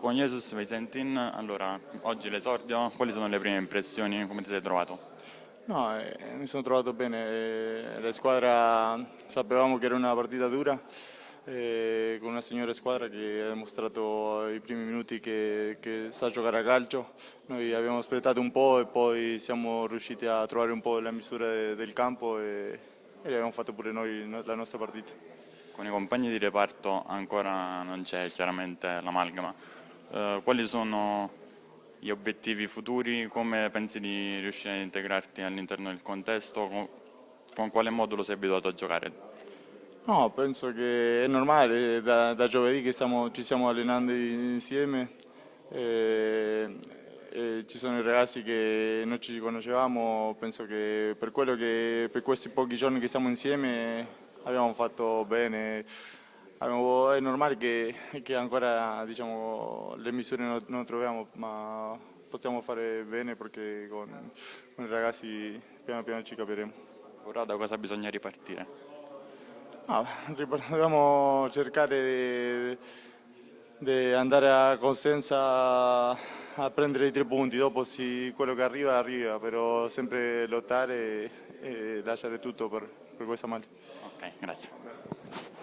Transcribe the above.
con Jesus Vicentin, allora, oggi l'esordio, quali sono le prime impressioni, come ti sei trovato? No, mi sono trovato bene. La squadra sapevamo che era una partita dura, con una signora squadra che ha dimostrato ai primi minuti che sa giocare a calcio. Noi abbiamo aspettato un po' e poi siamo riusciti a trovare un po' la misura del campo e abbiamo fatto pure noi la nostra partita. Con i compagni di reparto ancora non c'è chiaramente l'amalgama. Quali sono gli obiettivi futuri? Come pensi di riuscire a integrarti all'interno del contesto? Con quale modulo sei abituato a giocare? No, penso che è normale, da giovedì che ci stiamo allenando insieme e ci sono i ragazzi che non ci conoscevamo, penso che per quello che per questi pochi giorni che stiamo insieme abbiamo fatto bene. È normale che ancora diciamo, le misure non troviamo, ma possiamo fare bene perché con i ragazzi piano piano ci capiremo. Ora da cosa bisogna ripartire? Ah, dobbiamo cercare di andare a Cosenza a prendere i 3 punti, dopo quello che arriva arriva, però sempre lottare e lasciare tutto per questa maglia. Ok, grazie.